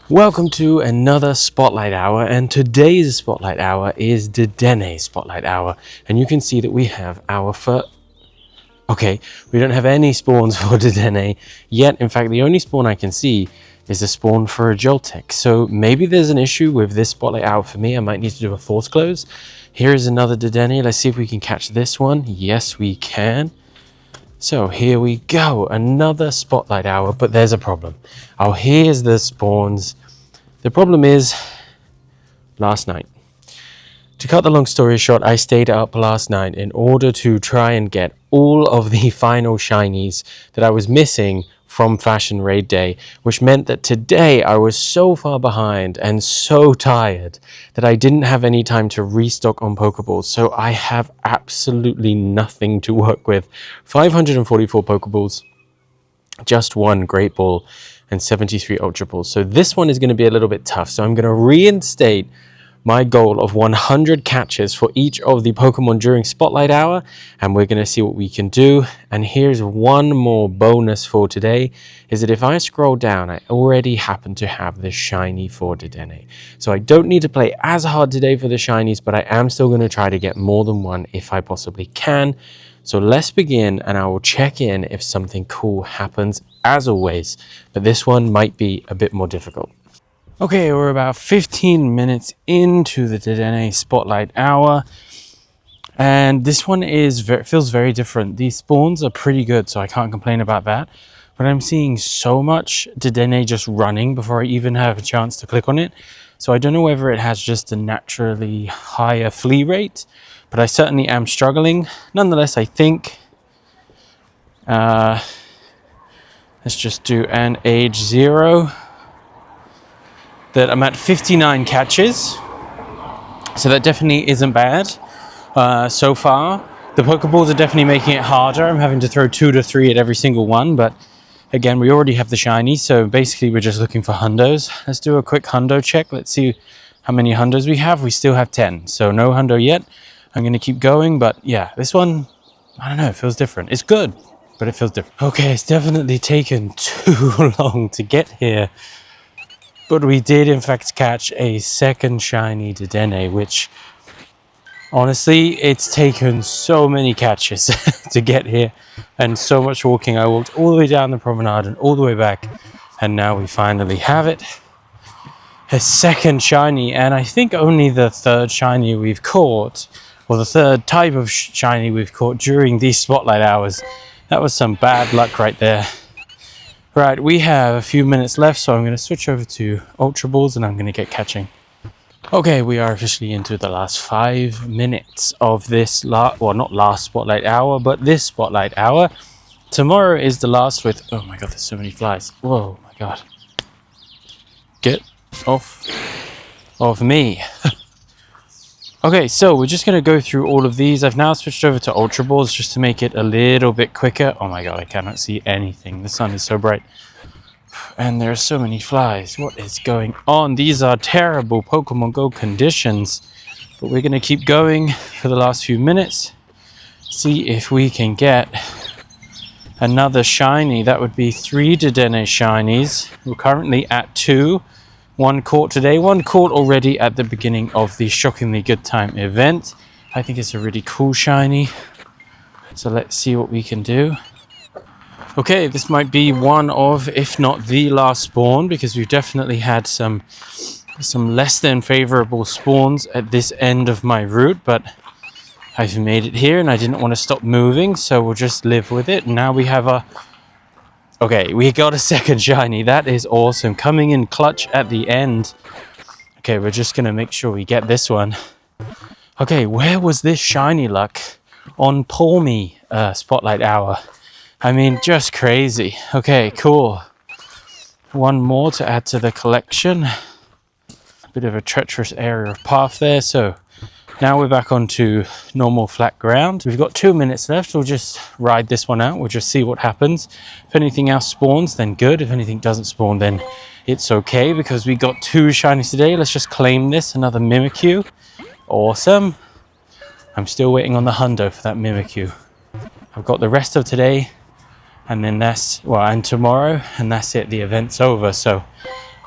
Welcome to another Spotlight Hour, and today's Spotlight Hour is Dedenne Spotlight Hour. And you can see that we have our first... Okay, we don't have any spawns for Dedenne yet. In fact, the only spawn I can see is a spawn for a Joltek. So maybe there's an issue with this Spotlight Hour for me. I might need to do a force close. Here is another Dedenne. Let's see if we can catch this one. Yes, we can. So here we go, another Spotlight Hour, but there's a problem. Oh, here's the spawns. The problem is, last night. To cut the long story short, I stayed up last night in order to try and get all of the final shinies that I was missing from Fashion Raid Day, which meant that today I was so far behind and so tired that I didn't have any time to restock on Pokeballs, so I have absolutely nothing to work with. 544 Pokeballs, just one Great Ball, and 73 Ultra Balls. So this one is going to be a little bit tough, so I'm going to reinstate my goal of 100 catches for each of the Pokemon during Spotlight Hour, and we're going to see what we can do. And here's one more bonus for today, is that if I scroll down, I already happen to have the shiny for Dedenne. So I don't need to play as hard today for the shinies, but I am still going to try to get more than one if I possibly can. So let's begin, and I will check in if something cool happens, as always, but this one might be a bit more difficult. Okay, we're about 15 minutes into the Dedenne Spotlight Hour, and this one feels very different. These spawns are pretty good, so I can't complain about that, but I'm seeing so much Dedenne just running before I even have a chance to click on it, so I don't know whether it has just a naturally higher flee rate, but I certainly am struggling. Nonetheless, I think let's just do an age 0. That I'm at 59 catches, so that definitely isn't bad so far. The Pokeballs are definitely making it harder. I'm having to throw 2 to 3 at every single one, but again, we already have the shiny, so basically we're just looking for hundos. Let's do a quick hundo check. Let's see how many hundos we have. We still have 10, so no hundo yet. I'm going to keep going, but yeah, this one, I don't know, it feels different. It's good, but it feels different. Okay, it's definitely taken too long to get here. But we did, in fact, catch a second shiny Dedenne, which, honestly, it's taken so many catches to get here and so much walking. I walked all the way down the promenade and all the way back, and now we finally have it. A second shiny, and I think only the third shiny we've caught, or the third type of shiny we've caught during these Spotlight Hours. That was some bad luck right there. Right, we have a few minutes left, so I'm going to switch over to Ultra Balls and I'm going to get catching. Okay, we are officially into the last 5 minutes of this, well, not last Spotlight Hour, but this Spotlight Hour. Tomorrow is the last with... Oh my god, there's so many flies. Whoa, my god. Get off of me. Okay, so we're just going to go through all of these. I've now switched over to Ultra Balls just to make it a little bit quicker. Oh my god, I cannot see anything. The sun is so bright. And there are so many flies. What is going on? These are terrible Pokemon Go conditions. But we're going to keep going for the last few minutes. See if we can get another shiny. That would be 3 Dedenne shinies. We're currently at 2. 1 caught today, 1 caught already at the beginning of the Shockingly Good Time event. I think it's a really cool shiny. So let's see what we can do. Okay, this might be one of, if not the last spawn, because we've definitely had some less than favorable spawns at this end of my route, but I've made it here and I didn't want to stop moving, so we'll just live with it. Now we have a... Okay, we got a second shiny. That is awesome. Coming in clutch at the end. Okay, we're just going to make sure we get this one. Okay, where was this shiny luck on Pull Me Spotlight Hour? I mean, just crazy. Okay, cool. 1 more to add to the collection. A bit of a treacherous area of path there, so... Now we're back onto normal flat ground. We've got 2 minutes left. We'll just ride this one out. We'll just see what happens. If anything else spawns, then good. If anything doesn't spawn, then it's okay, because we got 2 shinies today. Let's just claim this. Another Mimikyu. Awesome. I'm still waiting on the hundo for that Mimikyu. I've got the rest of today, and then and tomorrow, and that's it. The event's over. So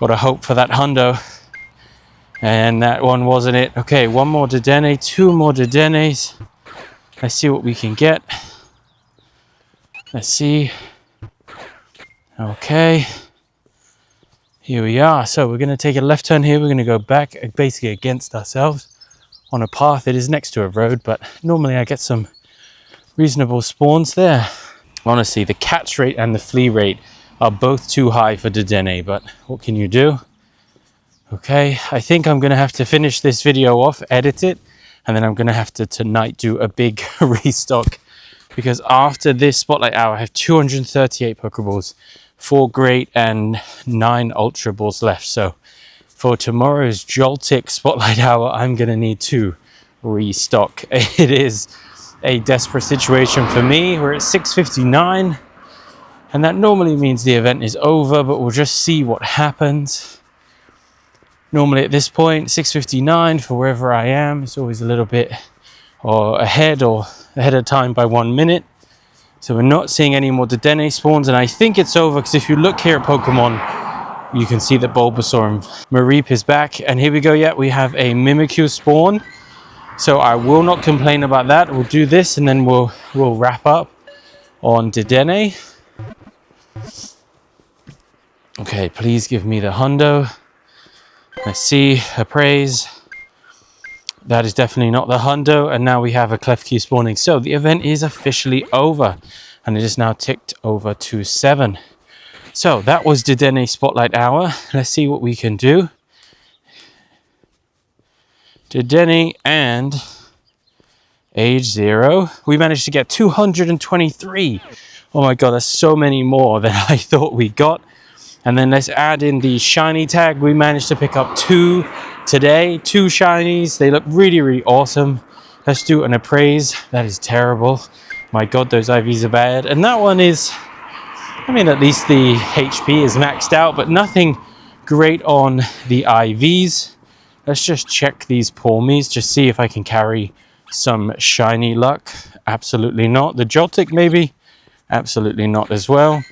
Gotta hope for that hundo. And that one wasn't it. Okay, one more Dedenne, two more Dedennes. Let's see what we can get. Let's see. Okay. Here we are. So we're going to take a left turn here. We're going to go back basically against ourselves on a path. It is next to a road, but normally I get some reasonable spawns there. Honestly, the catch rate and the flea rate are both too high for Dedenne, but what can you do? Okay, I think I'm going to have to finish this video off, edit it, and then I'm going to have to tonight do a big restock, because after this Spotlight Hour, I have 238 Pokeballs, 4 Great and 9 Ultra Balls left. So for tomorrow's Joltik Spotlight Hour, I'm going to need to restock. It is a desperate situation for me. We're at 6:59, and that normally means the event is over, but we'll just see what happens. Normally at this point, 6:59 for wherever I am, it's always a little bit ahead of time by 1 minute. So we're not seeing any more Dedenne spawns, and I think it's over, because if you look here at Pokemon, you can see that Bulbasaur and Mareep is back. And here we go, yeah, we have a Mimikyu spawn. So I will not complain about that. We'll do this, and then we'll wrap up on Dedenne. Okay, please give me the hundo. Let's see, appraise. That is definitely not the hundo, and now we have a Klefki spawning. So the event is officially over, and it is now ticked over to 7. So that was Dedenne Spotlight Hour. Let's see what we can do. Dedenne and age 0. We managed to get 223. Oh my god, that's so many more than I thought we got. And then let's add in the shiny tag. We managed to pick up 2 today, 2 shinies. They look really, really awesome. Let's do an appraise. That is terrible. My god, those IVs are bad. And that one is, I mean, at least the HP is maxed out, but nothing great on the IVs. Let's just check these Palmies, just see if I can carry some shiny luck. Absolutely not. The Joltik maybe? Absolutely not as well.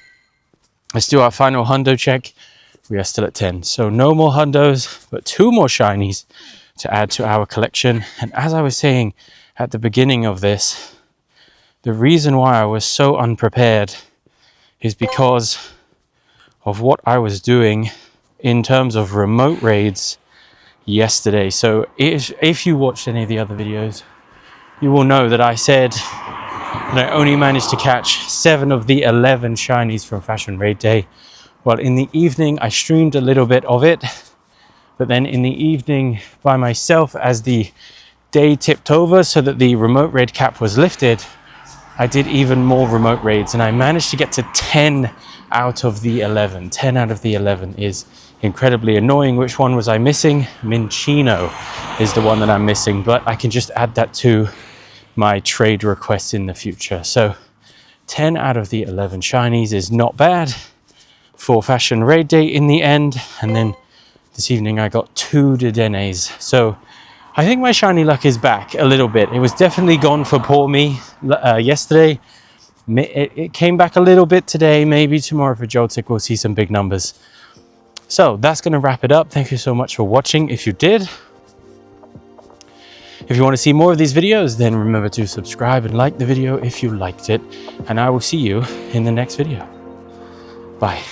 Let's do our final hundo check. We are still at 10. So no more hundos, but 2 more shinies to add to our collection. And as I was saying at the beginning of this, the reason why I was so unprepared is because of what I was doing in terms of remote raids yesterday. So if you watched any of the other videos, you will know that I said that I only managed to catch 7 of the 11 shinies from Fashion Raid Day. Well, in the evening, I streamed a little bit of it, but then in the evening by myself, as the day tipped over so that the remote raid cap was lifted, I did even more remote raids, and I managed to get to 10 out of the 11. 10 out of the 11 is incredibly annoying. Which one was I missing? Minchino is the one that I'm missing, but I can just add that to my trade requests in the future. So 10 out of the 11 shinies is not bad for Fashion Raid Day in the end. And then this evening I got 2 Dedennes. So I think my shiny luck is back a little bit. It was definitely gone for poor me yesterday. It came back a little bit today. Maybe tomorrow for Joltik we'll see some big numbers. So that's going to wrap it up. Thank you so much for watching if you did. If you want to see more of these videos, then remember to subscribe and like the video if you liked it. And I will see you in the next video. Bye.